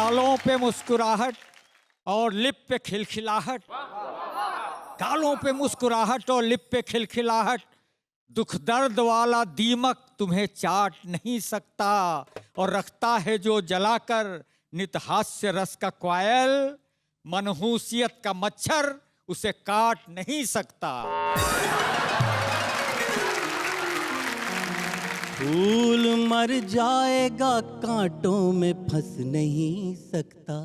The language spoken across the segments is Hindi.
गालों पे मुस्कुराहट और लिप पे खिलखिलाहट, गालों पे मुस्कुराहट और लिप पे खिलखिलाहट, दुख दर्द वाला दीमक तुम्हें चाट नहीं सकता, और रखता है जो जलाकर नित हास्य रस का क्वायल, मनहूसियत का मच्छर उसे काट नहीं सकता। फूल मर जाएगा कांटों में फंस नहीं सकता,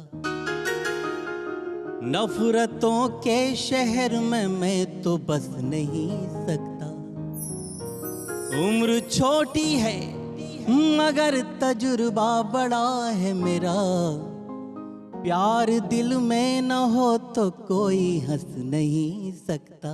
नफरतों के शहर में मैं तो बस नहीं सकता। उम्र छोटी है मगर तजुर्बा बड़ा है मेरा, प्यार दिल में न हो तो कोई हंस नहीं सकता।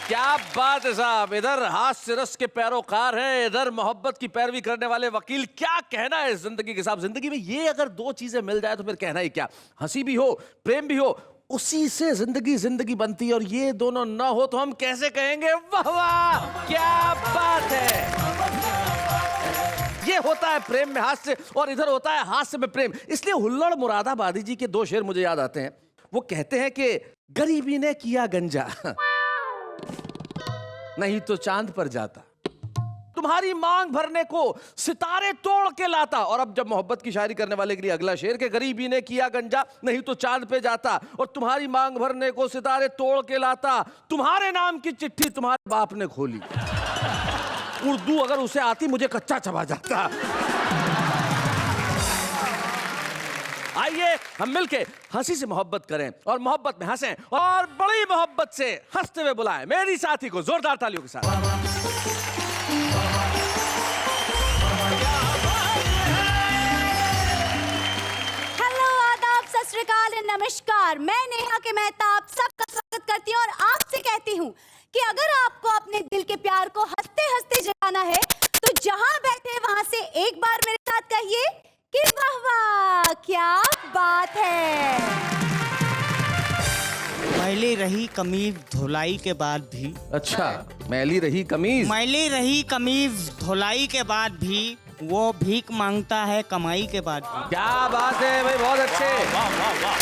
क्या बात है साहब, इधर हास्य रस के पैरोकार हैं, इधर मोहब्बत की पैरवी करने वाले वकील। क्या कहना है जिंदगी के साहब, जिंदगी में ये अगर दो चीजें मिल जाए तो फिर कहना ही क्या। हंसी भी हो, प्रेम भी हो, उसी से जिंदगी जिंदगी बनती है, और ये दोनों ना हो तो हम कैसे कहेंगे वाह वाह क्या बात है। ये होता है प्रेम में हास्य, और इधर होता है हास्य में प्रेम। इसलिए हुल्लड़ मुरादाबादी जी के दो शेर मुझे याद आते हैं। वो कहते हैं कि गरीबी ने किया गंजा, नहीं तो चांद पर जाता, तुम्हारी मांग भरने को सितारे तोड़ के लाता। और अब जब मोहब्बत की शायरी करने वाले के लिए अगला शेर के गरीबी ने किया गंजा, नहीं तो चांद पे जाता, और तुम्हारी मांग भरने को सितारे तोड़ के लाता, तुम्हारे नाम की चिट्ठी तुम्हारे बाप ने खोली। उर्दू अगर उसे आती मुझे कच्चा चबा जाता। आइए हम मिलके हंसी से मोहब्बत करें और मोहब्बत में हंसें, और बड़ी मोहब्बत से हंसते हुए बुलाएं मेरी साथी को जोरदार तालियों के साथ। हेलो, आदाब, सत श्री अकाल, नमस्कार। मैं नेहा के मेहता आप सबका स्वागत करती हूँ, और आपसे कहती हूँ कि अगर आपको अपने दिल के प्यार को हंसते हंसते जगाना है तो जहां बैठे वहां से एक बार मेरे साथ कहिए कि वाह वाह क्या बात है। मैली रही कमीज धुलाई के बाद भी, अच्छा, मैली रही कमीज, मैली रही कमीज धुलाई के बाद भी, वो भीख मांगता है कमाई के बाद भी। क्या बात है भाई, बहुत अच्छे। वाह वाह वाह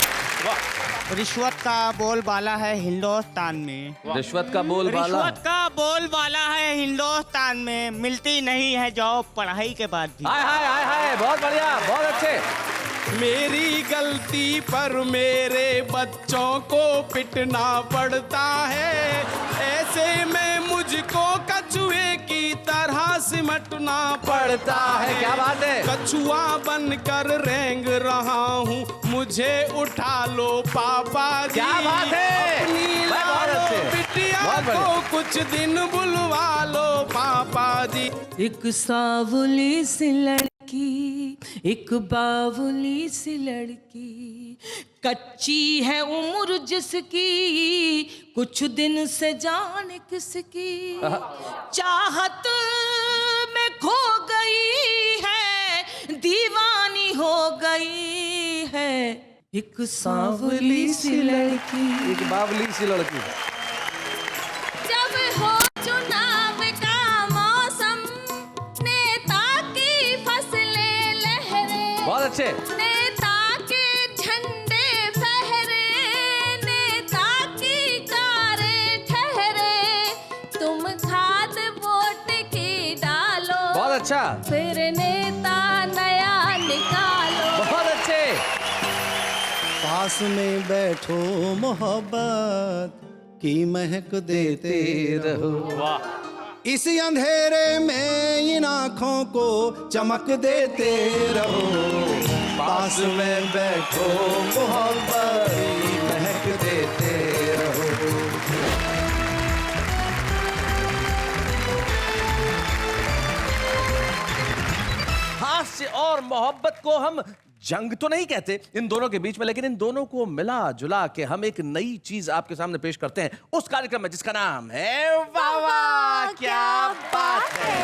वाह। रिश्वत का बोलबाला है हिंदुस्तान में, रिश्वत का बोलबाला, रिश्वत का बोलबाला है हिंदुस्तान में, मिलती नहीं है जॉब पढ़ाई के बाद भी। हाय हाय हाय हाय, बहुत बढ़िया, बहुत अच्छे। मेरी गलती पर मेरे बच्चों को पिटना पड़ता है, ऐसे में मुझको कछुए की तरह सिमटना पड़ता है। क्या बात है। कछुआ बनकर रेंग रहा हूँ, मुझे उठा लो पापा जी। क्या बात है। अपनी लालो बिटिया को कुछ दिन बुलवा लो पापा जी। एक सावली सी लड़की, एक बावली सी लड़की, कच्ची है उम्र जिसकी, कुछ दिन से जाने किसकी, चाहत में खो गई है, दीवानी हो गई है, एक सांवली सी लड़की, एक बावली सी लड़की। जब हो चुनाव का मौसम, नेता की फसलें लहरे, बहुत अच्छे। नेता के झंडे फहरे, नेता की कारें ठहरे, तुम खाद वोट की डालो, बहुत अच्छा, फिर नेता नया निकालो। बहुत अच्छे। पास में बैठो मोहब्बत की महक देते रहो, वाह। इस अंधेरे में इन आँखों को चमक देते रहो, पास में बैठो मोहब्बत की महक देते रहो। हास्य और मोहब्बत को हम जंग तो नहीं कहते इन दोनों के बीच में, लेकिन इन दोनों को मिला जुला के हम एक नई चीज आपके सामने पेश करते हैं उस कार्यक्रम में जिसका नाम है वाह वाह क्या बात है।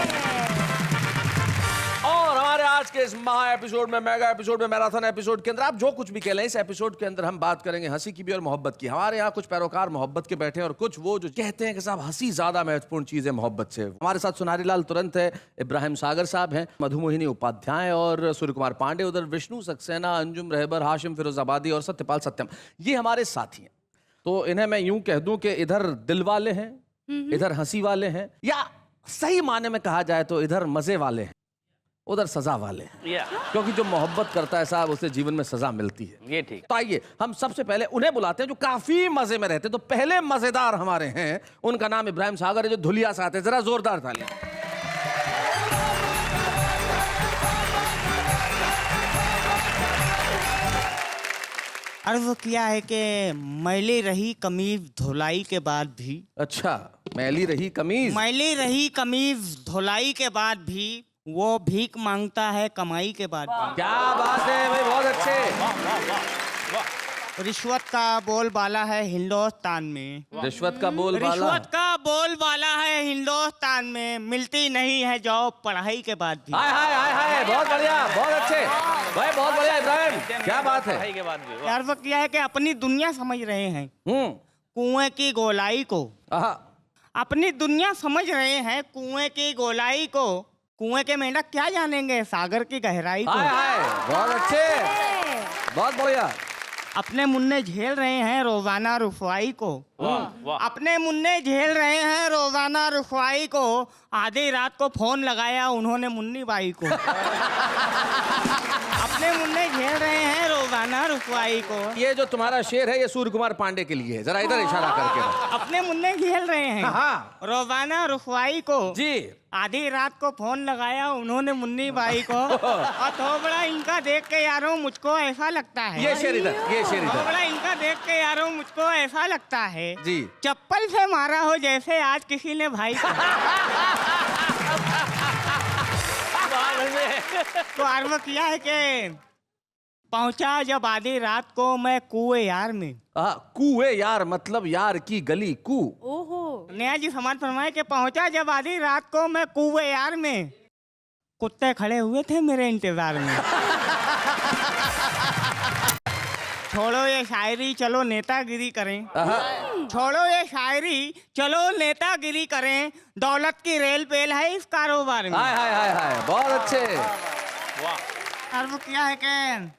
और हमारे आज के इस महा एपिसोड में, मेगा एपिसोड में, मैराथन एपिसोड के अंदर आप जो कुछ भी कह लें, इस एपिसोड के अंदर हम बात करेंगे हंसी की भी और मोहब्बत की। हमारे यहाँ कुछ पैरोकार मोहब्बत के बैठे हैं और कुछ वो जो कहते हैं कि साहब हंसी ज्यादा महत्वपूर्ण चीज है मोहब्बत से। हमारे साथ सुनारी लाल तुरंत है, इब्राहिम सागर साहब हैं, मधुमोहिनी उपाध्याय और सूर्य कुमार पांडे, उधर विष्णु सक्सेना, अंजुम रहबर, हाशिम फिरोजाबादी और सत्यपाल सत्यम, ये हमारे साथी हैं। तो इन्हें मैं यूं कह दूं कि इधर दिल वाले हैं, इधर हंसी वाले हैं, या सही माने में कहा जाए तो इधर मजे वाले हैं, उधर सजा वाले हैं। क्योंकि जो मोहब्बत करता है साहब उसे जीवन में सजा मिलती है। ये ठीक। तो आइए हम सबसे पहले उन्हें बुलाते हैं जो काफी मजे में रहते हैं। तो पहले मजेदार हमारे हैं, उनका नाम इब्राहिम सागर है, जो धुलिया से आते हैं। जरा जोरदार तालियां। अर्ज किया है कि मैली रही कमीज धुलाई के बाद भी, अच्छा, मैली रही कमीज, मैली रही कमीज धुलाई के बाद भी वो भीख मांगता है कमाई के बाद भी। क्या बात है भाई, बहुत अच्छे। रिश्वत का बोलबाला है हिंदुस्तान में, रिश्वत का बोलबाला, रिश्वत का बोलबाला है हिंदुस्तान में, मिलती नहीं है जॉब पढ़ाई के बाद भी। हाय हाय हाय हाय, बहुत बढ़िया, बहुत अच्छे भाई, बहुत बढ़िया इब्राहिम, क्या बात है। के बाद भी अर्ज किया है कि अपनी दुनिया समझ रहे हैं कुएं की गोलाई को, आहा, अपनी दुनिया समझ रहे हैं कुएं की गोलाई को, कुएं के मेंढक क्या जानेंगे सागर की गहराई को। हाय हाय, बहुत अच्छे, बहुत बढ़िया। अपने मुन्ने झेल रहे हैं रोजाना रुसवाई को, अपने मुन्ने झेल रहे हैं रोजाना रुसवाई को, आधी रात को फोन लगाया उन्होंने मुन्नी बाई को। अपने मुन्ने झेल रहे हैं रोजाना रुसवाई को। ये जो तुम्हारा शेर है ये सूर्य कुमार पांडे के लिए है, जरा इधर इशारा करके। अपने मुन्ने झेल रहे हैं हाँ। रोजाना रुसवाई को जी, आधी रात को फोन लगाया उन्होंने मुन्नी बाई को, और थोबड़ा इनका देख के यारों मुझको ऐसा लगता है, ये शेर इधर, ये शेर इधर। थोबड़ा इनका देख के यारों मुझको ऐसा लगता है जी, चप्पल से मारा हो जैसे आज किसी ने भाई को। तो अर्ज किया है कि पहुंचा जब आधी रात को मैं कुएं यार में। कुएं यार मतलब यार की गली कू। ओहो। नया जी समाज फरमाए कि पहुंचा जब आधी रात को मैं कुएं यार में, कुत्ते खड़े हुए थे मेरे इंतजार में। छोड़ो ये शायरी चलो नेतागिरी करें, छोड़ो ये शायरी चलो नेतागिरी करें, दौलत की रेल पेल है इस कारोबार में। हाय हाय हाय हाय, बहुत अच्छे। अर्ज किया है कि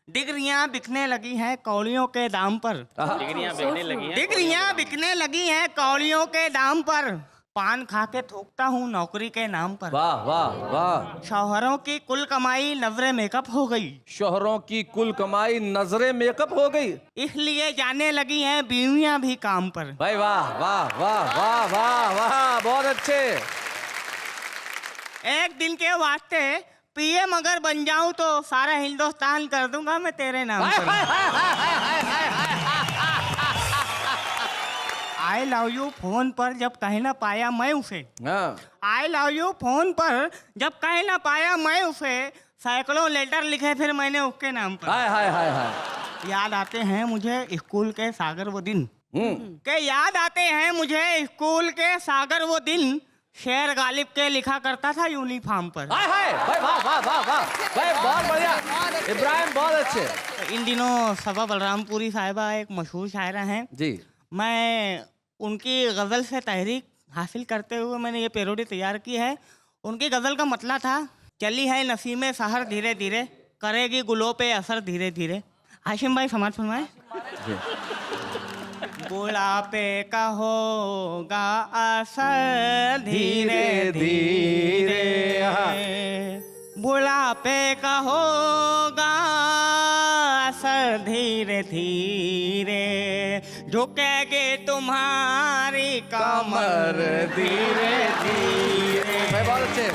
डिग्रियां बिकने लगी हैं कौड़ियों के दाम पर, डिग्रियां बिकने लगी हैं, डिग्रियां बिकने लगी हैं कौड़ियों के दाम पर, पान खा के थूकता हूँ नौकरी के नाम पर। वाह वाह वाह। शौहरों की कुल कमाई नजरे मेकअप हो गई, शोहरों की कुल कमाई नजरे मेकअप हो गई, इसलिए जाने लगी हैं बीवियां भी काम पर। भाई वाह वाह वाह वाह वाह वाह, बहुत अच्छे। एक दिन के वास्ते पीएम अगर बन जाऊं तो सारा हिंदुस्तान कर दूंगा मैं तेरे नाम पर। आई लव यू फोन पर जब कह ना पाया मैं उसे, आई लव यू फोन पर जब कह ना पाया मैं उसे, सैकड़ों लेटर लिखे फिर मैंने उसके नाम पर। हाय हाय हाय हाय। याद आते हैं मुझे स्कूल के सागर वो दिन, के याद आते हैं मुझे स्कूल के सागर वो दिन, शेर गालिब के लिखा करता था यूनिफॉर्म पर। हाय हाय भाई, वाह वाह वाह वाह भाई, बहुत बढ़िया इब्राहिम, बहुत अच्छे। इन दिनों सबा बलरामपुरी साहिबा एक मशहूर शायरा हैं जी, मैं उनकी गज़ल से तहरीक हासिल करते हुए मैंने ये पैरोडी तैयार की है। उनकी गज़ल का मतलब था, चली है नसीमे सहर धीरे धीरे, करेगी गुलों पे असर धीरे धीरे। हाशिम भाई समाज फरमाए। बुढ़ापे का होगा असर धीरे धीरे, बुढ़ापे का होगा असर धीरे धीरे, झुकेगी तुम्हारी कमर धीरे धीरे। बहुत अच्छे।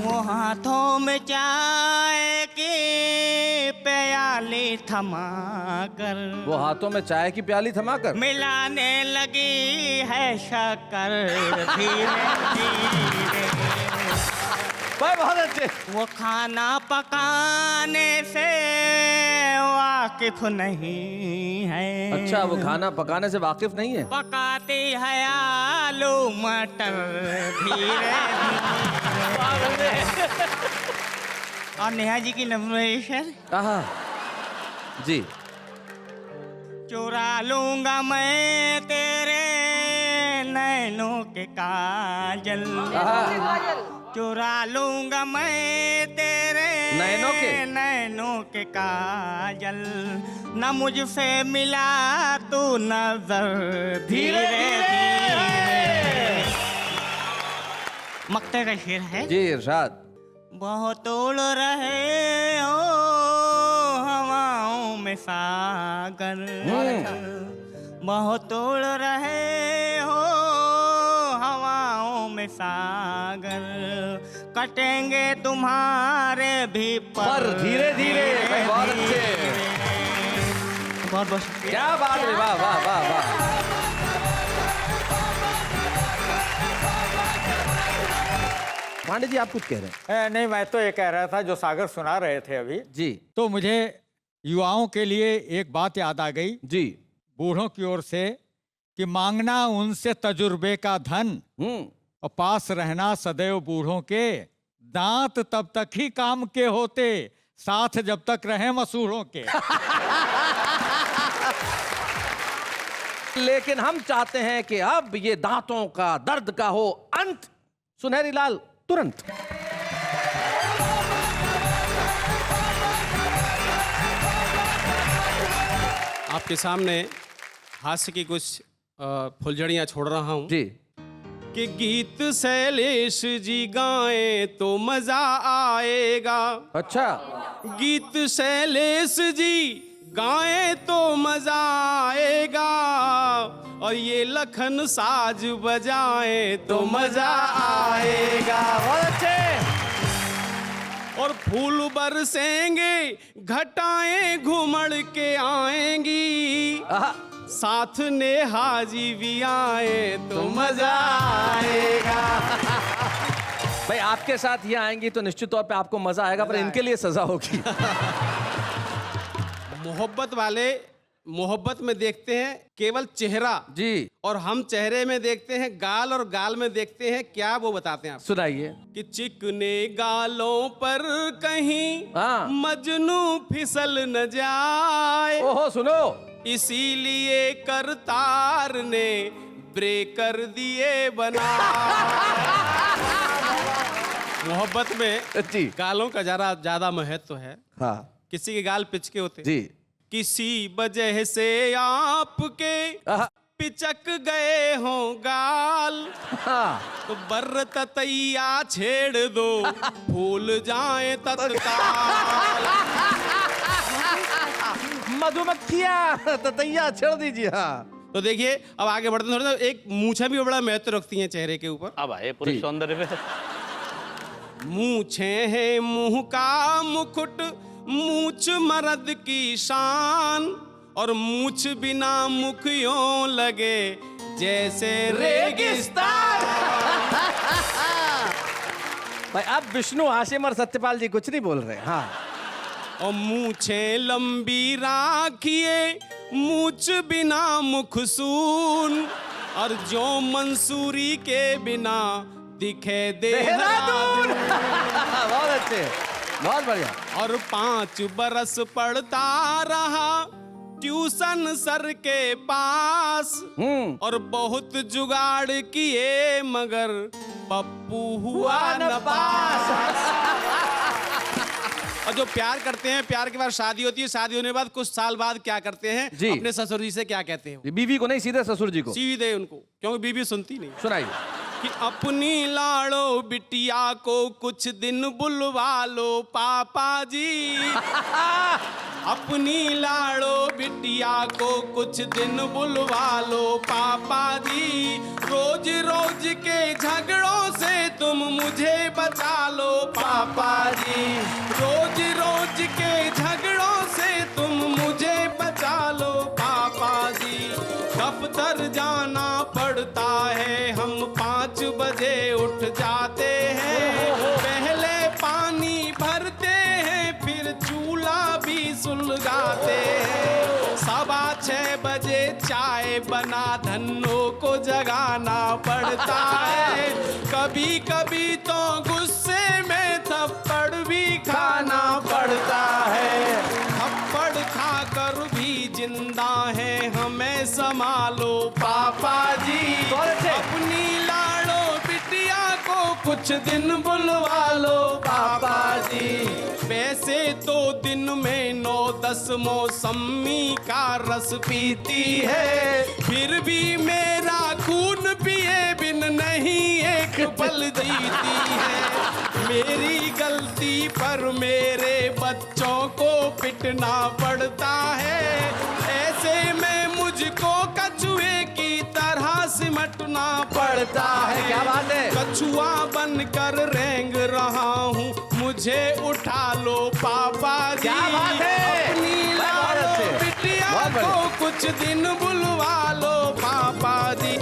वो हाथों में चाय की प्याली थमा कर, वो हाथों में चाय की प्याली थमा कर मिलाने लगी है शक्कर धीरे धीरे। भाई बहुत अच्छे। वो खाना पकाने से वाकिफ नहीं है। अच्छा, वो खाना पकाने से वाकिफ नहीं है। पकाती है आलू मटर धीरे धीरे। और नेहा जी की नम्र आहा, जी। चुरा लूंगा मैं तेरे नैनों के काजल, चुरा लूंगा मैं तेरे नैनों के काजल, न मुझसे मिला तू नजर धीरे धीरे। मक्ते का शेर है जी इरशाद। बहुत तोड़ रहे हो हवाओं में सागर, बहुत तोड़ रहे हो हवाओं में सागर, कटेंगे तुम्हारे भी पर धीरे धीरे। बहुत अच्छे, बहुत बहुत शुक्रिया। क्या बात है, वाह वाह वाह वाह। पांडे जी आप कुछ कह रहे हैं? नहीं, मैं तो ये कह रहा था जो सागर सुना रहे थे अभी जी। तो मुझे युवाओं के लिए एक बात याद आ गई जी। बूढ़ों की ओर से कि मांगना उनसे तजुर्बे का धन और पास रहना सदैव बूढ़ों के, दांत तब तक ही काम के होते साथ जब तक रहे मसूढ़ों के। लेकिन हम चाहते हैं कि अब ये दांतों का दर्द का हो अंत। सुनहरी लाल तुरंत। आपके सामने हास्य की कुछ फुलझड़ियां छोड़ रहा हूं जी। कि गीत शैलेश जी गाएं तो मजा आएगा। अच्छा। गीत शैलेश जी गाएं तो मजा आएगा, और ये लखन साज बजाएं तो मजा आएगा। बहुत अच्छे। और फूल बरसेंगे घटाएं घुमड़ के आएंगी, साथ नेहा जी भी आए तो मजा आएगा। भाई आपके साथ ये आएंगी तो निश्चित तौर पे आपको मजा आएगा, पर इनके लिए सजा होगी। मोहब्बत वाले मोहब्बत में देखते हैं केवल चेहरा जी, और हम चेहरे में देखते हैं गाल, और गाल में देखते हैं क्या, वो बताते हैं आप। सुनाइए। कि चिकने गालों पर कहीं मजनू फिसल न जाए। ओहो सुनो। इसीलिए करतार ने ब्रेकर दिए बना। मोहब्बत में जी गालों का जरा ज्यादा महत्व है। हाँ। किसी के गाल पिचके होते जी। किसी वजह से आपके पिचक गए हो गाल, तो बर्र ततैया छेड़ दो फूल जाए तत्काल। मधुमक्खियां ततैया छेड़ दीजिए। हाँ। तो देखिए अब आगे बढ़ते हैं थोड़ा। एक मूछें भी बड़ा महत्व रखती हैं चेहरे के ऊपर। अब आए पूरे सौंदर्य पे। मूछें हैं मुंह का मुकुट, मूछ मर्द की शान, और मूछ बिना मुख यूं लगे जैसे रेगिस्तान। भाई अब विष्णु हाशिम और सत्यपाल जी कुछ नहीं बोल रहे। हाँ। और मूछें लंबी राखिए मूछ बिना मुख सून, और जो मंसूरी के बिना दिखे देहरादून। बहुत अच्छे, बहुत बढ़िया। और 5 बरस पढ़ता रहा ट्यूशन सर के पास, और बहुत जुगाड़ किए मगर पप्पू हुआ न पास। और जो प्यार करते हैं, प्यार के बाद शादी होती है, शादी होने के बाद कुछ साल बाद क्या करते हैं जी। अपने ससुर जी से क्या कहते हैं? बीवी को नहीं, सीधे ससुर जी को। सीधे उनको, क्योंकि बीवी सुनती नहीं। सुनाइए। कि अपनी लाड़ो बिटिया को कुछ दिन बुलवा लो पापा जी। अपनी लाड़ो बिटिया को कुछ दिन बुलवा लो पापा जी। रोज रोज के झगड़ों से तुम मुझे बचा लो पापा जी। रोज रोज के झगड़ों से तुम मुझे बचा लो पापा जी। दफ्तर जाना पड़ता है, हम 5 बजे उठ जाते हैं। पहले पानी भरते हैं, फिर चूल्हा भी सुलगाते हैं। 7 6 बजे चाय बना धन्नों को जगाना पड़ता है। कभी कभी तो गुस्से में थप्पड़ भी खाना पड़ता है। थप्पड़ खाकर भी जिंदा है, हमें संभालो पापा जी। अपनी लाड़ो बिटिया को कुछ दिन बुलवा लो पापा जी। वैसे तो दिन में 9-10 मौसमी का रस पीती है, फिर भी मेरा खून पिए बिन नहीं एक पल जीती है। मेरी गलती पर मेरे बच्चों को पिटना पड़ता है, ऐसे में मुझको कछुए की तरह सिमटना पड़ता है। क्या बात है? कछुआ बनकर रेंग रहा हूँ, मुझे उठा लो पापा जी। क्या बात है? अपनी लाड़ो बिटिया को कुछ दिन बुलवा लो पापा जी।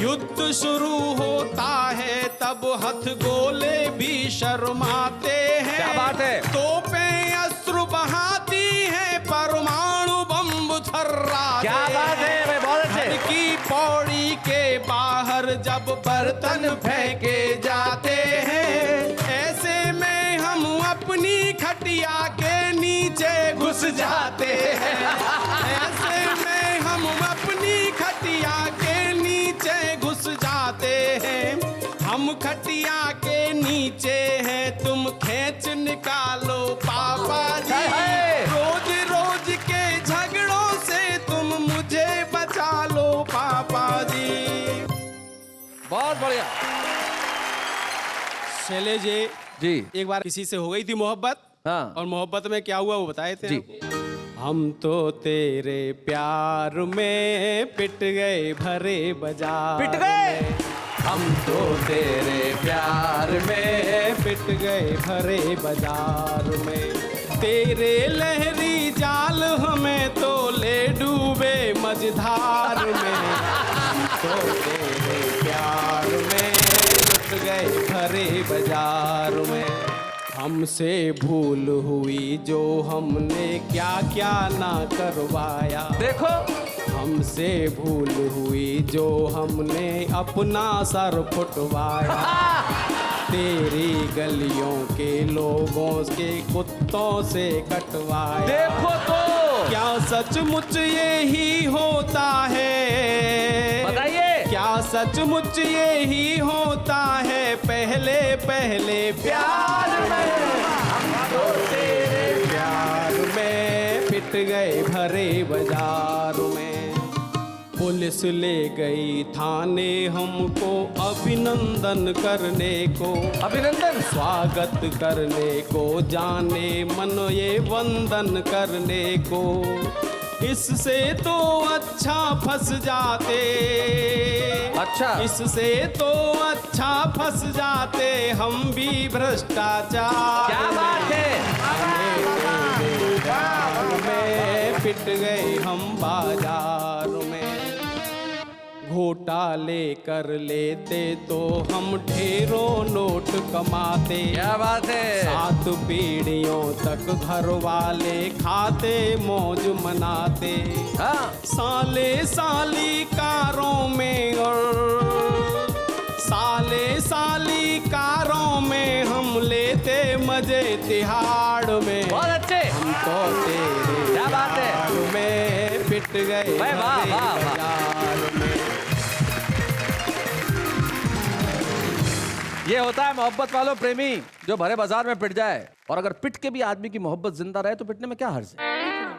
युद्ध शुरू होता है तब हथगोले भी शर्माते हैं। क्या बात है? तोपें अस्त्र बहाती हैं, परमाणु बम थर्राते। क्या बात है भाई, बहुत अच्छे। घर की पौड़ी के बाहर जब बर्तन फेंके जाते हैं, ऐसे में हम अपनी खटिया के नीचे घुस जाते हैं। ऐसे में हम अपनी खटिया के नीचे घुस जाते हैं। हम खटिया के नीचे हैं, तुम खींच निकालो पापा जी। रोज रोज के झगड़ों से तुम मुझे बचा लो पापा जी। बहुत बढ़िया शैलेश जी। एक बार किसी से हो गई थी मोहब्बत। हाँ। और मोहब्बत में क्या हुआ वो बताए थे जी। हम तो तेरे प्यार में पिट गए भरे बाजार। पिट गए? में। हम तो तेरे प्यार में पिट गए भरे बाजार में। तेरे लहरी जाल हमें तो ले डूबे मझधार में। हम तो तेरे प्यार में पिट गए भरे बाजार में। हमसे भूल हुई जो हमने क्या क्या ना करवाया। देखो, हमसे भूल हुई जो हमने अपना सर फुटवाया। तेरी गलियों के लोगों के कुत्तों से कटवाया। देखो तो क्या सचमुच यही होता है? बताइए। क्या सचमुच यही होता है पहले पहले प्यार में? हम तो तेरे प्यार में पिट गए भरे बाजार में। पुलिस ले गई थाने हमको अभिनंदन करने को। अभिनंदन? स्वागत करने को, जाने मन ये वंदन करने को। इससे तो अच्छा फंस जाते। अच्छा। इससे तो अच्छा फंस जाते हम भी भ्रष्टाचार। क्या बात है? में पिट गए हम बाजार में। घोटाले कर लेते तो हम ढेरों नोट कमाते। क्या बात है? 7 पीढ़ियों तक घर वाले खाते मौज मनाते। हाँ। साले साली कारों में और साले साली कारों में हम लेते मजे तिहाड़ में। बहुत अच्छे। हम तो तेरे क्या बात है? प्यार में पिट गए वाह, वाह, भरे वाह, वाह। बाजार में। ये होता है मोहब्बत वालों प्रेमी जो भरे बाजार में पिट जाए। और अगर पिट के भी आदमी की मोहब्बत जिंदा रहे तो पिटने में क्या हर्ज है?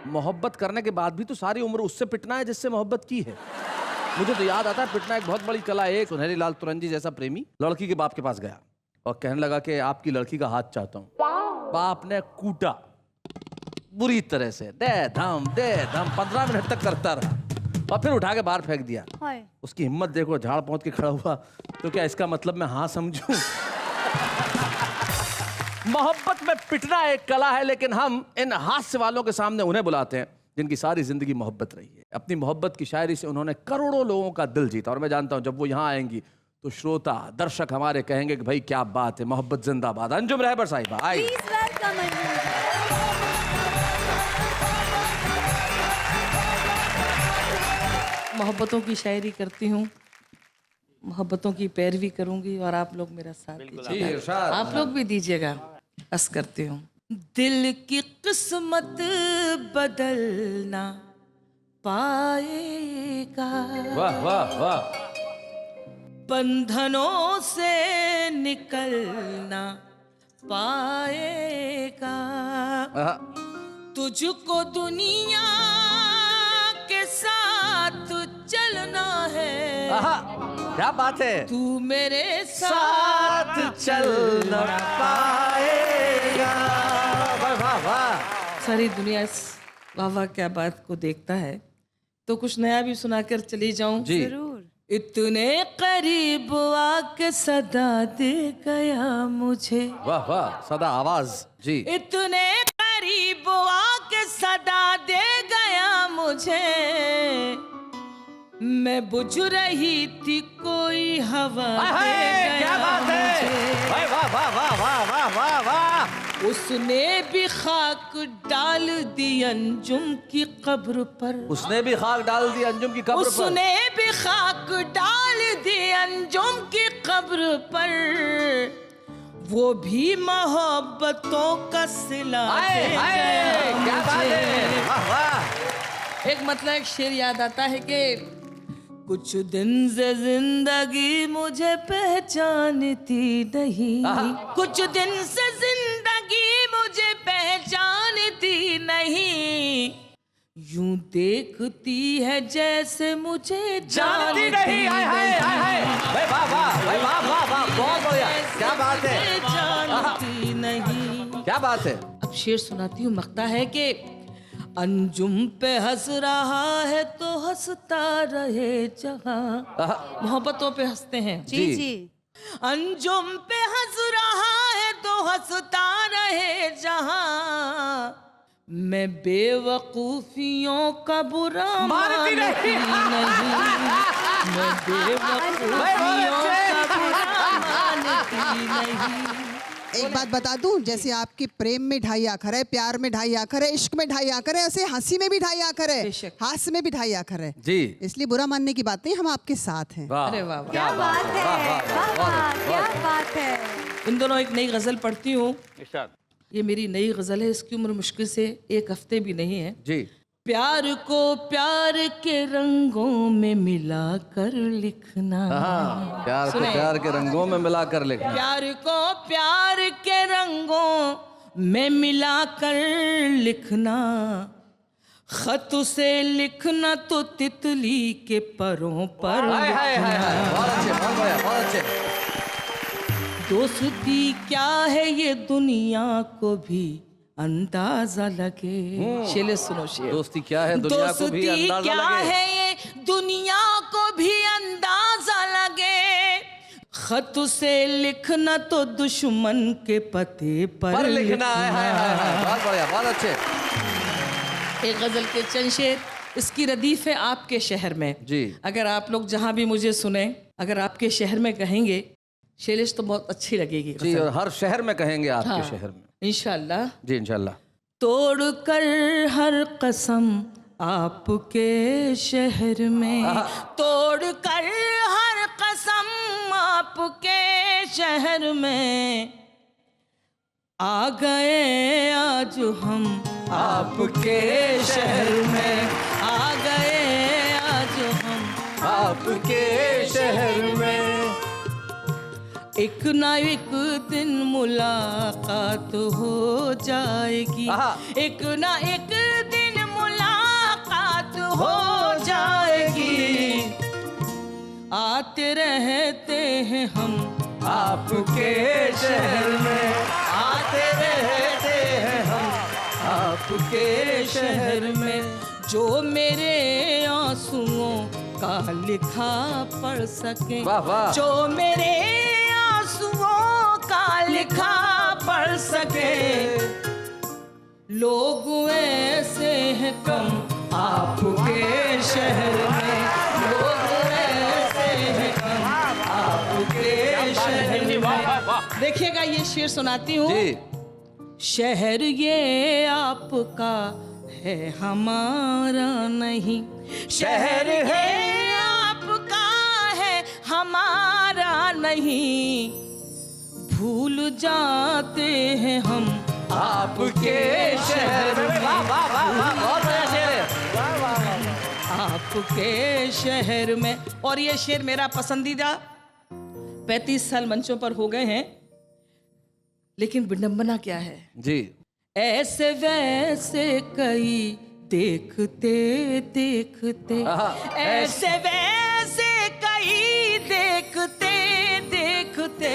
मोहब्बत करने के बाद भी तो सारी उम्र उससे पिटना है जिससे मोहब्बत की है। मुझे तो याद आता है, पिटना एक बहुत बड़ी कला है। सुनहरी लाल तुरंजी जैसा प्रेमी लड़की के बाप के पास गया और कहने लगा कि आपकी लड़की का हाथ चाहता हूँ। बाप ने कूटा बुरी तरह से, दे धम 15 मिनट तक करता रहा और फिर उठा के बाहर फेंक दिया। हाय। उसकी हिम्मत देखो, झाड़ पहुंच के खड़ा हुआ। तो क्या इसका मतलब मैं हाँ समझूं? मोहब्बत में पिटना एक कला है, लेकिन हम इन हास्य वालों के सामने उन्हें बुलाते हैं जिनकी सारी जिंदगी मोहब्बत रही है। अपनी मोहब्बत की शायरी से उन्होंने करोड़ों लोगों का दिल जीता। और मैं जानता हूं जब वो यहाँ आएंगी तो श्रोता दर्शक हमारे कहेंगे कि भाई क्या बात है, मोहब्बत जिंदाबाद। अंजुम रहबर साहिबा आई। Please welcome. मोहब्बतों की शायरी करती हूँ, मोहब्बतों की पैरवी करूंगी और आप लोग मेरा साथ जी, दीजिएगा, इरशाद। आप लोग भी दीजिएगा। बस करती हूँ। दिल की किस्मत बदलना पाएगा, वाह वाह वाह। बंधनों से निकलना पाएगा, आहा, तुझको दुनिया के साथ चलना है, आहा, क्या बात है। तू मेरे साथ चल न पाएगा। वाह वाह वाह। सारी दुनिया इस वाह वाह क्या बात को देखता है, तो कुछ नया भी सुनाकर चली जाऊं। जी इतने करीब आके सदा दे गया मुझे, वाह वाह, सदा आवाज। जी इतने करीब आके सदा दे गया मुझे, मैं बुझ रही थी कोई हवा दे क्या गया बात है। मुझे। वाह वाह वाह वाह वाह वाह वाह वाह। उसने भी खाक डाल दी अंजुम की कब्र पर, उसने भी खाक डाल दी अंजुम की कब्र पर। उसने भी खाक डाल दी अंजुम की कब्र पर, वो भी मोहब्बतों का सिला हाय दे हाय, गया क्या बात मुझे। है। वाह वाह। एक मतलब एक शेर याद आता है कि कुछ दिन से जिंदगी मुझे पहचानती नहीं, कुछ दिन से जिंदगी मुझे पहचानती नहीं, यूं देखती है जैसे मुझे जानती नहीं। हाय हाय हाय हाय। भाई वाह वाह, भाई वाह वाह वाह, बहुत बढ़िया। क्या बात है। जानती नहीं। क्या बात है। अब शेर सुनाती हूँ। मकता है कि अंजुम पे हंस रहा है तो हंसता रहे जहां, मोहब्बतों पे हंसते हैं। जी जी। अंजुम पे हंस रहा है तो हंसता रहे जहां, मैं बेवकूफियों का बुरा मानती नहीं, मैं बेवकूफियों का बुरा मानती नहीं। एक बात बता दूं, जैसे आपके प्रेम में ढाई आखर है, प्यार में ढाई आखर है, इश्क में ढाई आखर है, ऐसे हंसी में भी ढाई आखर है, बेशक। हास्य में भी ढाई आखर है। जी इसलिए बुरा मानने की बात नहीं, हम आपके साथ हैं। वाह। अरे वाह, क्या बात है, वाह वाह, क्या बात है। इन दोनों एक नई गजल पढ़ती हूँ। इरशाद। ये मेरी नई गजल है, इसकी उम्र मुश्किल से 1 हफ्ते भी नहीं है। जी प्यार को प्यार के रंगों में मिलाकर लिखना, हाँ, प्यार को सुने। प्यार के रंगों में मिलाकर लिखना। प्यार को प्यार के रंगों में मिलाकर लिखना, खत से लिखना तो तितली के परों पर हाय हाय हाय हाय, लिखना। बहुत अच्छे, बहुत बढ़िया, बहुत अच्छे। दोस्ती क्या है ये दुनिया को भी अंदाजा लगे। शेले सुनो शेर। दोस्ती क्या है दुनिया को भी दोस्ती अंदाजा क्या लगे। है ये दुनिया को भी अंदाजा लगे, खत से लिखना तो दुश्मन के पते पर लिखना है। हाय हाय हाय, बहुत बढ़िया, बहुत अच्छे। एक गजल के चंद शेर, इसकी रदीफ है आपके शहर में। जी अगर आप लोग जहां भी मुझे सुने, अगर आपके शहर में कहेंगे शैलेश तो बहुत अच्छी लगेगी जी, गजल। और हर शहर में कहेंगे आपके हाँ, शहर में। इंशाल्लाह। जी इंशाल्लाह। तोड़ कर हर कसम आपके शहर में, तोड़ कर हर कसम आपके शहर में, आ गए आज हम आपके शहर में, आ गए आज हम आपके शहर में। एक ना एक दिन मुलाकात हो जाएगी, एक ना एक दिन मुलाकात हो जाएगी, आते रहते हैं हम आपके शहर में, आते रहते हैं हम आपके शहर में, जो मेरे आंसुओं का लिखा पढ़ सके, वाह वाह। जो मेरे आंसुओं का लिखा पढ़ सके, लोग ऐसे हैं कम आपके शहर में, लोग ऐसे हैं कम आपके शहर में। देखिएगा ये शेर सुनाती हूँ। जी शहर ये आपका है हमारा नहीं, शहर है आपका है हमारा नहीं, भूल जाते हैं हम आपके शहर में। वाह वाह वाह वाह, बहुत बढ़िया शेर है। आपके शहर में। और ये शेर मेरा पसंदीदा, 35 साल मंचों पर हो गए हैं, लेकिन विडंबना क्या है जी। ऐसे वैसे कई देखते देखते, ऐसे वैसे कई देखते देखते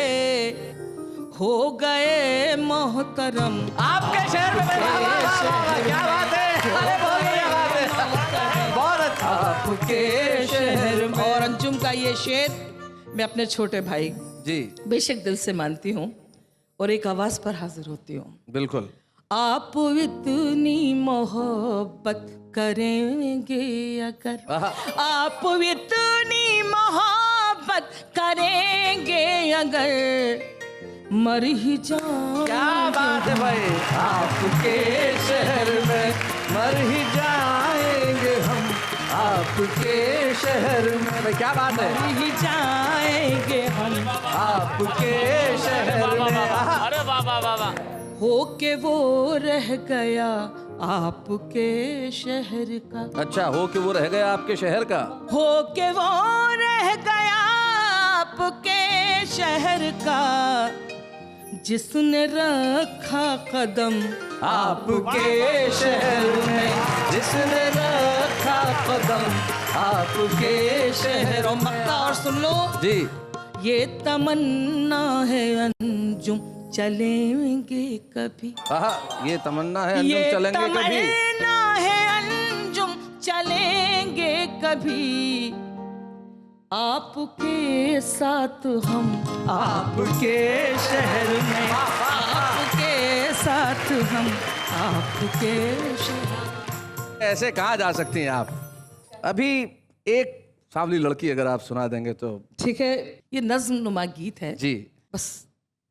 हो गए मोहतरम आपके शहर में। वाह वाह वाह वाह, क्या बात है, अरे बहुत बढ़िया बात है, बहुत अच्छा। आपके शहर में। और अंजुम का ये शेर मैं अपने छोटे भाई जी बेशक दिल से मानती हूँ और एक आवाज पर हाजिर होती हूँ। बिल्कुल। आप इतनी मोहब्बत करेंगे अगर, आप इतनी मोहब्बत करेंगे अगर, मर ही जाएंगे। क्या बात है भाई, आपके शहर में मर ही जाएंगे हम, आपके शहर में। भाई क्या बात है, मर ही जाएंगे हम आपके शहर में। अरे वाह वाह वाह वाह। हो के वो रह गया आपके शहर का। अच्छा, हो कि वो रह गया आपके शहर का। हो के वो रह गया आपके शहर का, जिसने रखा कदम आपके शहर में, जिसने रखा कदम आपके शहर। और मक्का। और सुन लो जी, ये तमन्ना है अंजुम चलेंगे कभी, ये तमन्ना है अंजुम चलेंगे कभी, ये तमन्ना है अंजुम चलेंगे कभी, आपके साथ हम आपके शहर में। आपके साथ हम आपके शहर। ऐसे कहाँ जा सकती हैं आप। अभी एक सांवली लड़की अगर आप सुना देंगे तो। ठीक है, ये नज्म नुमा गीत है जी। बस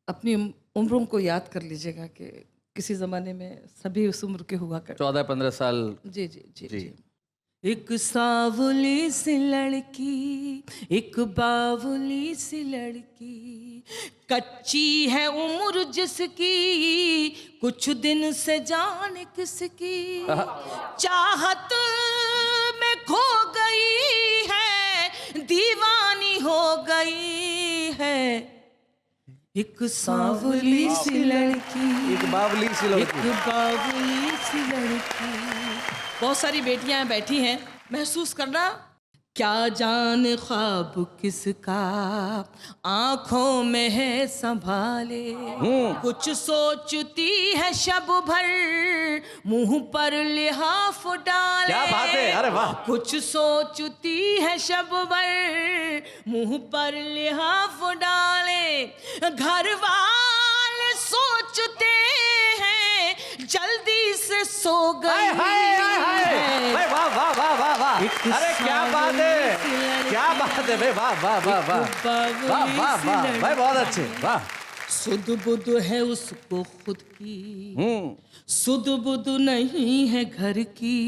अपनी उम्रों को याद कर लीजिएगा कि किसी जमाने में सभी उस उम्र के हुआ करते। 14-15 साल। जी जी जी जी। जी। एक सावली सी लड़की, एक बावली सी लड़की, कच्ची है उम्र जिसकी, कुछ दिन से जाने किसकी, चाहत में खो गई है, दीवानी हो गई है। एक सावली सी लड़की, एक बावली सी एक लड़की। बावली सी लड़की। बहुत सारी बेटियां बैठी हैं, महसूस करना क्या जाने ख्वाब किसका आंखों में है संभाले, कुछ सोचती है शब भर मुंह पर लिहाफ डाले। क्या बात है, अरे वाह। कुछ सोचती है शब भर मुंह पर लिहाफ डाले, घर वाले सोचते हैं जल्दी से सो गई भाई वाह वाह वाह वाह वाह, अरे क्या बात है, क्या बात है भाई, वाह वाह वाह वाह वाह वाह वाह भाई, बहुत अच्छे, वाह। सुध बुध है उसको खुद की, सुध बुध नहीं है घर की,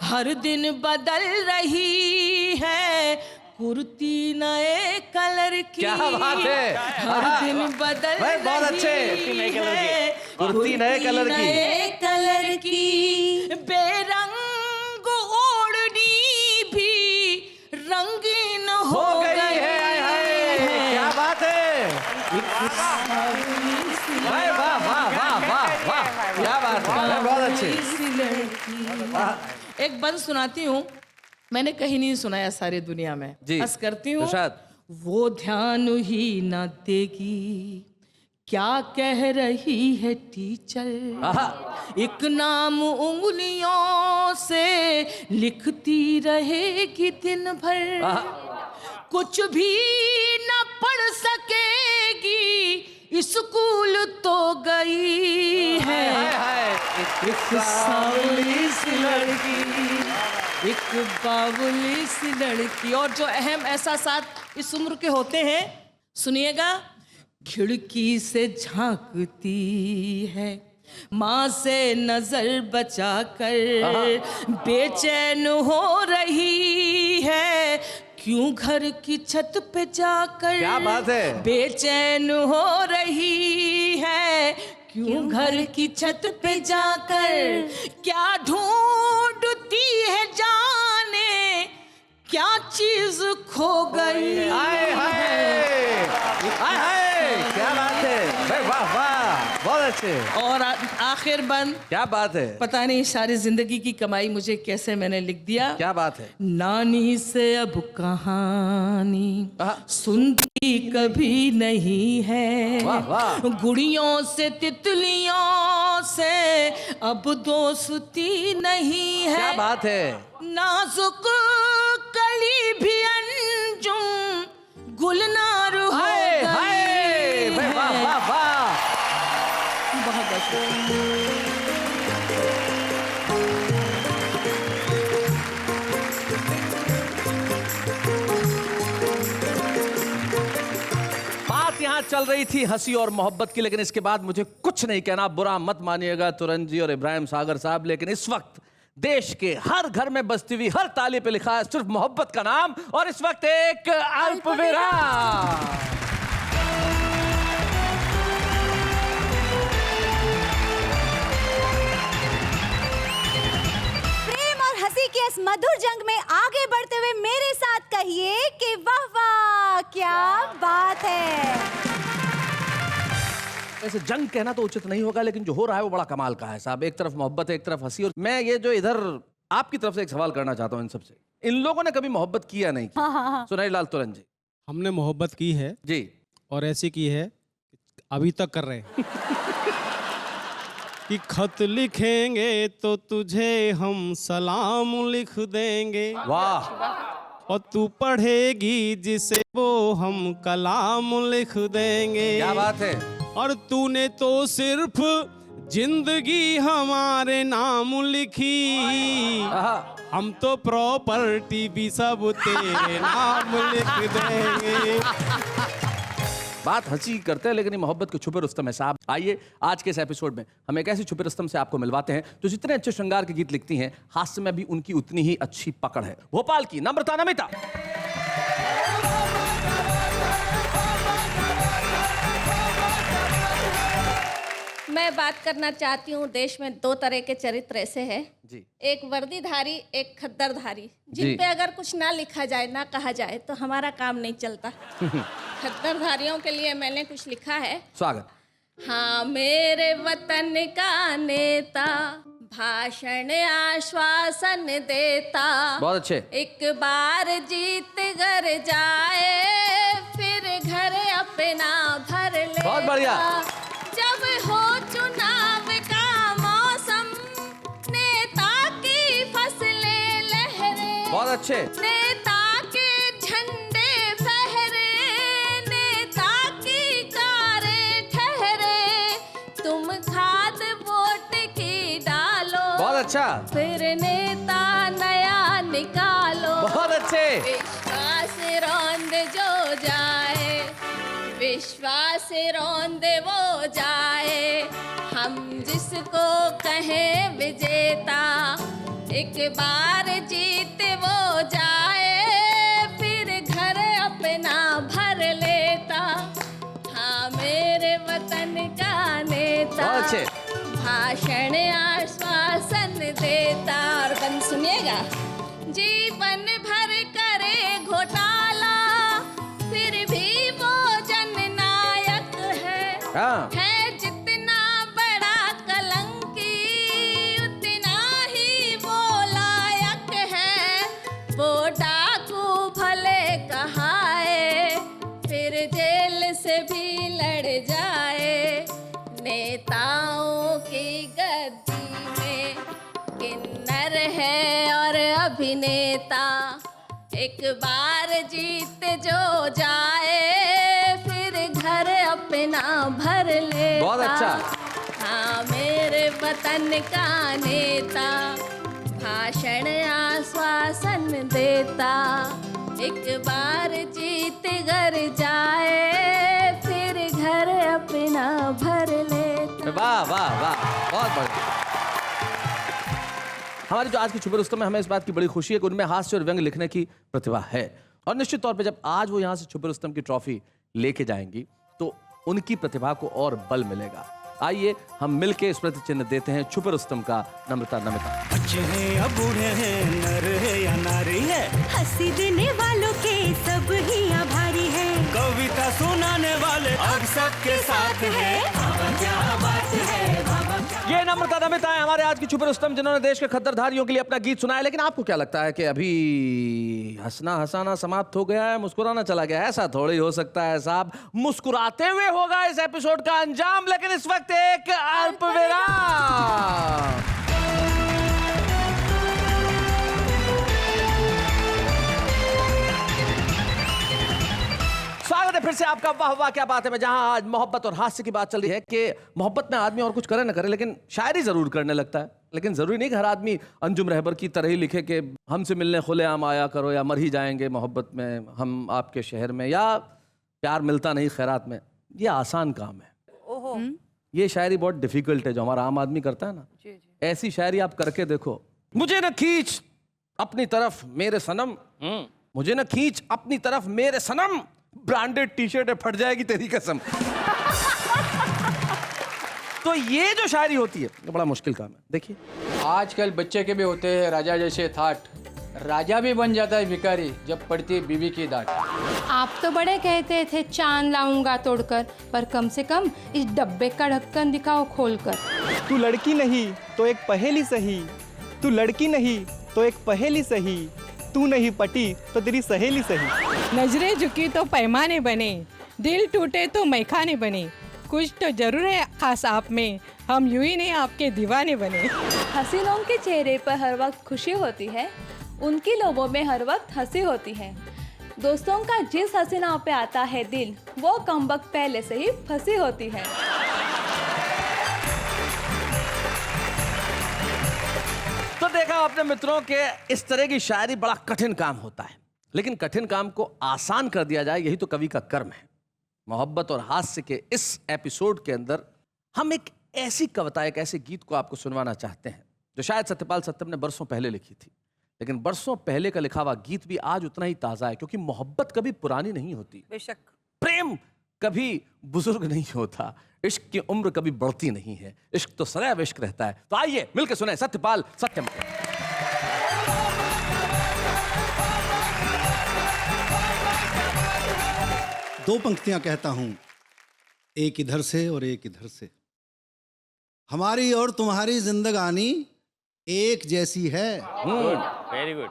हर दिन बदल रही है कुर्ती नए कलर की। क्या बात है, हर दिन बदल भाई बहुत अच्छे, है कुर्ती नए कलर की, नए कलर की, बेरंग ओढ़नी भी रंगीन हो गई है। क्या बात है भाई, वाह वाह वाह वाह वाह, क्या बात है, बहुत अच्छे। एक बंद सुनाती हूँ, मैंने कहीं नहीं सुनाया सारी दुनिया में, जी, बस करती हूँ। इरशाद। वो ध्यान ही न देगी क्या कह रही है टीचर, एक नाम उंगलियों से लिखती रहेगी दिन भर, कुछ भी न पढ़ सकेगी स्कूल तो गई है। एक सावली सी लड़की, एक बावली सी लड़की। और जो अहम एहसासात इस उम्र के होते हैं सुनिएगा, खिड़की से झांकती है माँ से नजर बचा कर बेचैन हो रही है, क्यों घर की छत पे जाकर क्या बात है? बेचैन हो रही है, क्यों घर की छत पे जाकर क्या ढूंढती है जाने, क्या चीज खो गई हाय हाय हाय हाय, क्या बात है भाई, वाह वाह, बहुत अच्छे। और आखिर बंद, क्या बात है? पता नहीं सारी जिंदगी की कमाई मुझे कैसे मैंने लिख दिया। क्या बात है? नानी से अब कहानी सुनती कभी नहीं है, वाह, वाह। गुड़ियों से तितलियों से अब दोस्ती नहीं है। क्या बात है? नाजुक कली भी अंजुम गुलनार हो हाय हाय गई भाई, वाह है। वाह वाह। बहुत बात यहाँ चल रही थी हंसी और मोहब्बत की, लेकिन इसके बाद मुझे कुछ नहीं कहना, बुरा मत मानिएगा तुरंत जी और इब्राहिम सागर साहब, लेकिन इस वक्त देश के हर घर में बसती हुई हर ताले पे लिखा है सिर्फ मोहब्बत का नाम, और इस वक्त एक अल्पविराम। प्रेम और हंसी की इस मधुर जंग में आगे बढ़ते हुए मेरे साथ कहिए कि वाह वाह, क्या बात है। वैसे जंग कहना तो उचित नहीं होगा, लेकिन जो हो रहा है वो बड़ा कमाल का है साहब। एक तरफ मोहब्बत है, एक तरफ हंसी। और मैं ये जो इधर आपकी तरफ से एक सवाल करना चाहता हूँ इन सबसे, इन लोगों ने कभी मोहब्बत किया नहीं की? सुनाई लाल तुरंत जी। हमने मोहब्बत की है जी, और ऐसी की है अभी तक कर रहे हैं कि खत लिखेंगे तो तुझे हम सलाम लिख देंगे, वाह। और तू पढ़ेगी जिसे वो हम कलाम लिख देंगे। क्या बात है? और तूने तो सिर्फ जिंदगी हमारे नाम लिखी, हम तो प्रॉपर्टी भी सब तेरे नाम लिख देंगे। बात हंसी करते हैं, लेकिन ये मोहब्बत के छुपे रुस्तम है साहब। आइए आज के इस एपिसोड में हम एक ऐसी छुपे रुस्तम से आपको मिलवाते हैं जो जितने अच्छे श्रृंगार के गीत लिखती हैं, हास्य में भी उनकी उतनी ही अच्छी पकड़ है। भोपाल की नम्रता नमिता। मैं बात करना चाहती हूँ, देश में दो तरह के चरित्र ऐसे हैं जी। एक वर्दीधारी, एक खद्दरधारी, जी। जिन पे अगर कुछ ना लिखा जाए, ना कहा जाए, तो हमारा काम नहीं चलता। खद्दरधारियों के लिए मैंने कुछ लिखा है। स्वागत। हाँ, मेरे वतन का नेता भाषण आश्वासन देता, बहुत अच्छे। एक बार जीत घर जाए, फिर घर अपना भर ले। बहुत बढ़िया। जब हो चुनाव का मौसम, नेता की फसलें लहरे, बहुत अच्छे। नेता के झंडे फहरे, नेता की कारें ठहरे, तुम खाद वोट की डालो, बहुत अच्छा। फिर नेता नया निकालो। बहुत अच्छे। विश्वास रौंद जो जाए, विश्वास रौंद वो जाए, हम जिसको कहें विजेता, एक बार जीत वो जाए, फिर घर अपना भर लेता। हाँ, मेरे वतन का नेता बहुत अच्छे। भाषण आश्वासन देता। और बंद सुनिएगा, जीवन भर करे घोटाला, फिर भी वो जननायक है जितना बड़ा कलंकी, उतना ही वो लायक है। वो डाकू भले कहाए, फिर जेल से भी लड़ जाए, नेताओं की गद्दी में किन्नर है और अभिनेता, एक बार जीत जो जाए, फिर घर अपना भर लेता। बहुत अच्छा। हाँ, मेरे वतन का नेता भाषण आश्वासन देता, एक बार जीत घर जाए, फिर घर अपना भर लेता। वाह वाह वाह। बहुत बढ़िया। हमारी जो आज की छुपे रुस्तम में हमें इस बात की बड़ी खुशी है कि उनमें हास्य और व्यंग लिखने की प्रतिभा है, और निश्चित तौर पे जब आज वो यहाँ से छुपे रुस्तम की ट्रॉफी लेके जाएंगी तो उनकी प्रतिभा को और बल मिलेगा। आइए हम मिलके स्मृति चिन्ह देते हैं छुपे रुस्तम का नम्रता नमिता। बच्चे हैं या बूढ़े हैं, नर है या नारी है, हंसी देने वालों के सब ही आभारी है, कविता सुनाने वाले अब सबके साथ है। क्या बात है, ये नम्रता नमिता है हमारे आज की छुपे रुस्तम, जिन्होंने देश के खद्दरधारियों के लिए अपना गीत सुनाया। लेकिन आपको क्या लगता है कि अभी हंसना हंसाना समाप्त हो गया है, मुस्कुराना चला गया है? ऐसा थोड़ी हो सकता है साहब। मुस्कुराते हुए होगा इस एपिसोड का अंजाम, लेकिन इस वक्त एक अल्प विराम। स्वागत है फिर से आपका वाह वाह क्या बात है में, जहां आज मोहब्बत और हास्य की बात चल रही है कि मोहब्बत में आदमी और कुछ करे ना करे लेकिन शायरी जरूर करने लगता है। लेकिन जरूरी नहीं कि हर आदमी अंजुम रहबर की तरह ही लिखे कि हमसे मिलने खुलेआम आया करो, या मर ही जाएंगे मोहब्बत में हम आपके शहर में, या प्यार मिलता नहीं खैरात में। ये आसान काम है। ये शायरी बहुत डिफिकल्ट है जो हमारा आम आदमी करता है ना। ऐसी शायरी आप करके देखो। मुझे न खींच अपनी तरफ मेरे सनम, मुझे न खींच अपनी तरफ मेरे सनम, ब्रांडेड टी शर्ट है फट जाएगी तेरी कसम। तो ये जो शायरी होती है ये बड़ा मुश्किल काम है। देखिए आजकल बच्चे के भी होते हैं राजा जैसे थाट, राजा भी बन जाता है भिखारी जब पड़ती बीवी की डांट। आप तो बड़े कहते थे चांद लाऊंगा तोड़कर, पर कम से कम इस डब्बे का ढक्कन दिखाओ खोलकर। तू लड़की नहीं तो एक पहेली सही, तू लड़की नहीं तो एक पहेली सही, तू नहीं पटी तो तेरी सहेली सही। नजरें झुकी तो पैमाने बने, दिल टूटे तो मैखाने बने, कुछ तो जरूर है खास आप में, हम यूं ही नहीं आपके दीवाने बने। हसीनों के चेहरे पर हर वक्त खुशी होती है, उनकी लोगों में हर वक्त हंसी होती है। दोस्तों का जिस हसीना पे आता है दिल, वो कमबख्त पहले से ही फंसी होती है। तो देखा अपने मित्रों के इस तरह की शायरी बड़ा कठिन काम होता है, लेकिन कठिन काम को आसान कर दिया जाए यही तो कवि का कर्म है। मोहब्बत और हास्य के इस एपिसोड के अंदर हम एक ऐसी कविता, एक ऐसे गीत को आपको सुनवाना चाहते हैं जो शायद सत्यपाल सत्यम ने बरसों पहले लिखी थी, लेकिन बरसों पहले का लिखा हुआ गीत भी आज उतना ही ताजा है, क्योंकि मोहब्बत कभी पुरानी नहीं होती, बेशक प्रेम कभी बुजुर्ग नहीं होता, इश्क की उम्र कभी बढ़ती नहीं है, इश्क तो सदैव इश्क रहता है। तो आइए मिलकर सुने सत्यपाल सत्यम को। दो पंक्तियां कहता हूं, एक इधर से और एक इधर से। हमारी और तुम्हारी जिंदगानी एक जैसी है। Very good.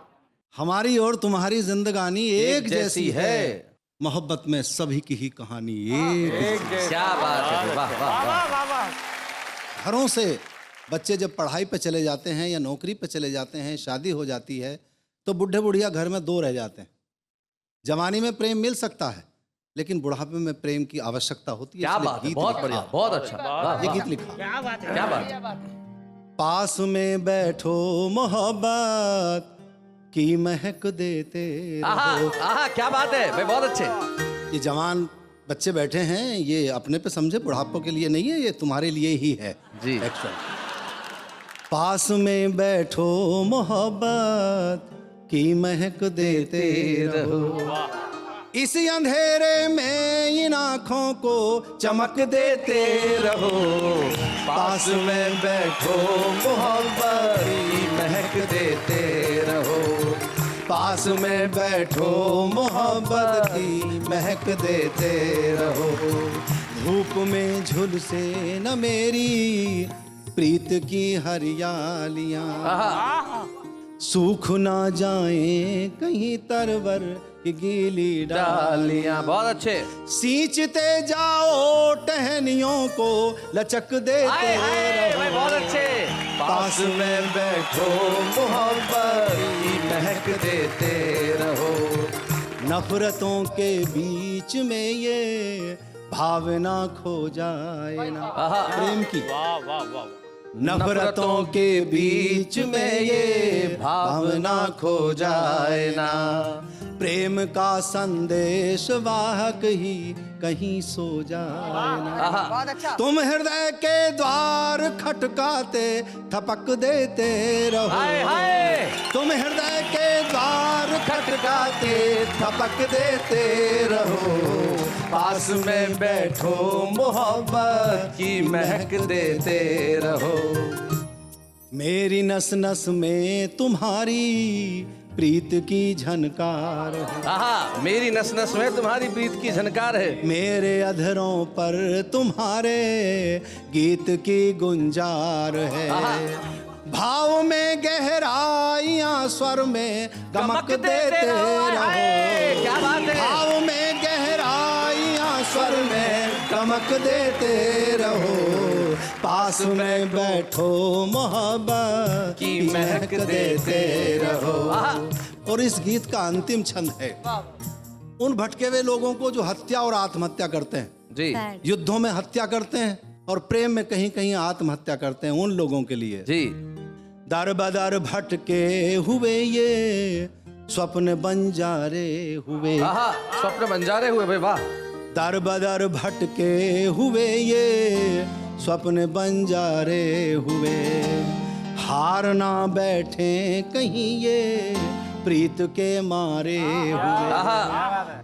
हमारी और तुम्हारी जिंदगानी एक जैसी है, मोहब्बत में सभी की ही कहानी एक जैसी। क्या बात है, वाह वाह वाह। घरों से बच्चे जब पढ़ाई पे चले जाते हैं या नौकरी पे चले जाते हैं, शादी हो जाती है, तो बुढ़े बुढ़िया घर में दो रह जाते हैं। जवानी में प्रेम मिल सकता है, लेकिन बुढ़ापे में प्रेम की आवश्यकता होती है। क्या बात है, बहुत बढ़िया, बहुत अच्छा। ये गीत लिखा। क्या बात है, क्या बात क्या बात है। पास में बैठो मोहब्बत की महक देते रहो। आहा, क्या बात है भाई, बहुत अच्छे। ये जवान बच्चे बैठे हैं, ये अपने पे समझे, बुढ़ापों के लिए नहीं है, ये तुम्हारे लिए ही है जी। पास में बैठो मोहब्बत की महक देते रहो, इस अंधेरे में इन आँखों को चमक देते रहो। पास में बैठो मोहब्बत की महक देते रहो, पास में बैठो मोहब्बत की महक देते रहो। धूप में झुलसे न मेरी प्रीत की हरियालियाँ, सूख ना जाए कहीं तरवर की गीली डालियाँ। बहुत अच्छे। सींचते जाओ टहनियों को लचक देते रहो। बहुत अच्छे। पास में बैठो मोहब्बत की महक देते रहो, नफरतों के बीच में ये भावना खो जाए ना। प्रेम की वाह वाह वाह। नफरतों के बीच में ये भावना खो जाए ना, प्रेम का संदेश वाहक ही कहीं सो जाए ना। तुम हृदय के द्वार खटकाते थपक देते रहो। तुम हृदय के द्वार खटकाते थपक देते रहो। पास में बैठो मोहब्बत की महक देते रहो। मेरी नस नस में तुम्हारी प्रीत की झनकार है। मेरी नस नस में तुम्हारी प्रीत की झनकार है। मेरे अधरों पर तुम्हारे गीत की गुंजार है। भाव में गहराइयां स्वर में गमक देते रहो। क्या बात है। भाव में गहराइयां स्वर में गमक देते रहो। पास में बैठो मोहब्बत की महक देते रहो। और इस गीत का अंतिम छंद है उन भटके हुए लोगों को जो हत्या और आत्महत्या करते हैं जी। युद्धों में हत्या करते हैं और प्रेम में कहीं कहीं आत्महत्या करते हैं। उन लोगों के लिए जी। दर बदर भटके हुए ये स्वप्न बंजारे हुए। स्वप्न बंजारे हुए भाई, वाह। दर बदर भटके हुए ये स्वप्न बंजारे हुए। हार ना बैठे कहीं ये प्रीत के मारे हुए।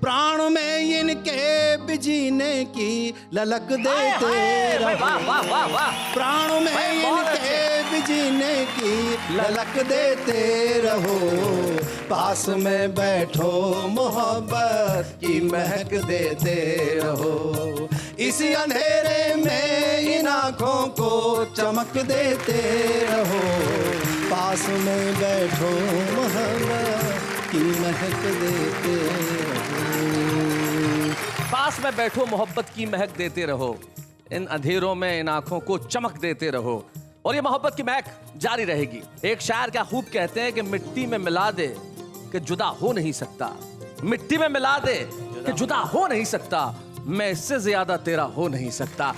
प्राण में इनके बिजीने की ललक देते रहो। प्राण में इनके बिजीने की ललक देते रहो। पास में बैठो मोहब्बत की महक देते रहो। इसी अंधेरे में इन आँखों को चमक देते रहो। पास में बैठो मोहब्बत की महक देते रहो। पास में बैठो मोहब्बत की महक देते रहो। इन अंधेरों में इन आंखों को चमक देते रहो। और ये मोहब्बत की महक जारी रहेगी। एक शायर क्या खूब कहते हैं कि मिट्टी में मिला दे कि जुदा हो नहीं सकता। मिट्टी में मिला दे कि जुदा हो नहीं सकता। मैं इससे ज्यादा तेरा हो नहीं सकता।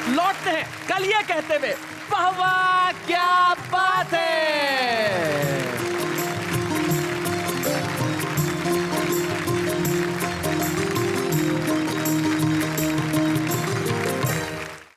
लौटते हैं कल ये कहते हुए वाह वाह क्या बात है।